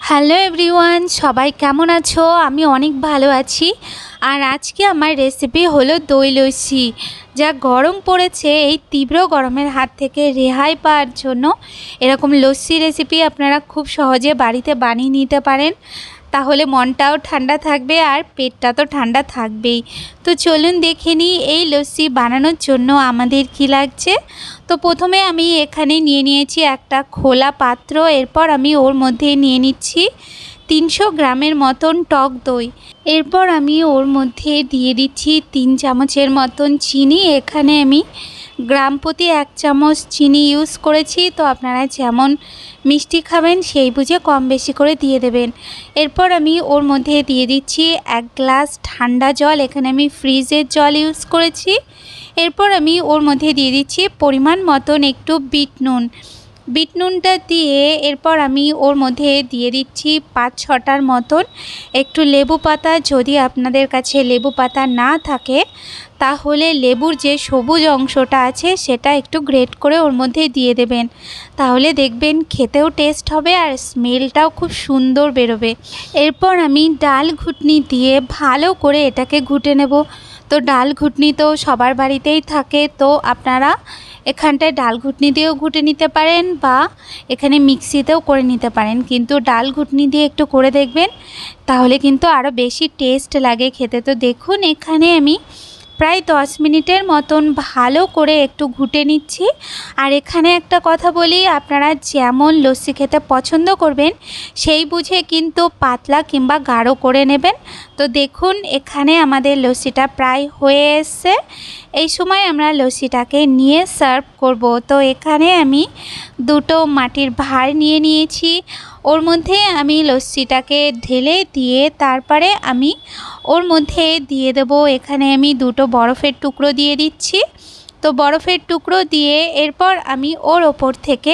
Hello everyone, সবাই কেমন আছো? আমি অনেক ভালো আছি। আর আজকে আমার রেসিপি হলো দই লস্যি। যা গরম পড়েছে, এই তীব্র গরমের হাত থেকে রেহাই পাওয়ার জন্য এরকম লস্যি রেসিপি আপনারা খুব সহজে বাড়িতে বানিয়ে নিতে পারেন। তাহলে মনটাও ঠান্ডা থাকবে আর পেটটা তো ঠান্ডা থাকবেই। তো চলুন দেখে নিই এই লস্যি বানানোর জন্য আমাদের কি লাগছে। তো প্রথমে আমি এখানে নিয়ে নিয়েছি একটা খোলা পাত্র। এরপর আমি ওর মধ্যে নিয়ে নিচ্ছি 300 গ্রামের মতন টক দই। এরপর আমি ওর মধ্যে দিয়ে দিচ্ছি 3 চামচের মতন চিনি। এখানে আমি গ্রাম প্রতি 1 চামচ চিনি ইউজ করেছি। তো আপনারা যেমন মিষ্টি খাবেন সেই বুঝে কম বেশি করে দিয়ে দেবেন। এরপর আমি ওর মধ্যে দিয়ে দিচ্ছি 1 গ্লাস ঠান্ডা জল। এখানে আমি ফ্রিজের জল ইউজ করেছি। এরপর আমি ওর মধ্যে দিয়ে দিচ্ছি পরিমাণ মতন একটু বিট নুনটা দিয়ে এরপর আমি ওর মধ্যে দিয়ে দিচ্ছি 5-6টার মতন একটু লেবু পাতা। যদি আপনাদের কাছে লেবু পাতা না থাকে তাহলে লেবুর যে সবুজ অংশটা আছে সেটা একটু গ্রেট করে ওর মধ্যে দিয়ে দেবেন। তাহলে দেখবেন খেতেও টেস্ট হবে আর স্মেলটাও খুব সুন্দর বেরোবে। এরপর আমি ডাল ঘুটনি দিয়ে ভালো করে এটাকে ঘুটে নেব। তো ডাল ঘুটনি তো সবার বাড়িতেই থাকে, তো আপনারা এখানটায় ডাল ঘুটনি দিয়েও ঘুটে নিতে পারেন বা এখানে মিক্সিতেও করে নিতে পারেন, কিন্তু ডাল ঘুটনি দিয়ে একটু করে দেখবেন, তাহলে কিন্তু আরও বেশি টেস্ট লাগে খেতে। তো দেখুন এখানে আমি প্রায় 10 মিনিটের মতন ভালো করে একটু ঘুটে নিচ্ছি। আর এখানে একটা কথা বলি, আপনারা যেমন লস্যি খেতে পছন্দ করবেন সেই বুঝে কিন্তু পাতলা কিংবা গাঢ় করে নেবেন। তো দেখুন এখানে আমাদের লস্যিটা প্রায় হয়ে এসছে। এই সময় আমরা লস্যিটাকে নিয়ে সার্ভ করব। তো এখানে আমি 2টো মাটির ভাঁড় নিয়ে নিয়েছি। ওর মধ্যে আমি লস্যিটাকে ঢেলে দিয়ে তারপরে আমি ওর মধ্যে দিয়ে দেব, এখানে আমি 2টো বরফের টুকরো দিয়ে দিচ্ছি। তো বরফের টুকরো দিয়ে এরপর আমি ওর ওপর থেকে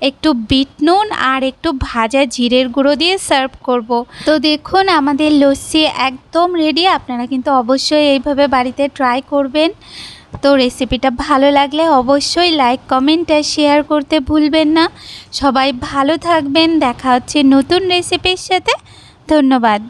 একটু বিট নুন আর একটু ভাজা জিরের গুঁড়ো দিয়ে সার্ভ করব। তো দেখুন আমাদের লস্যি একদম রেডি। আপনারা কিন্তু অবশ্যই এইভাবে বাড়িতে ট্রাই করবেন। তো রেসিপিটা ভালো লাগলে অবশ্যই লাইক, কমেন্ট আর শেয়ার করতে ভুলবেন না। সবাই ভালো থাকবেন। দেখা হচ্ছে নতুন রেসিপির সাথে। ধন্যবাদ।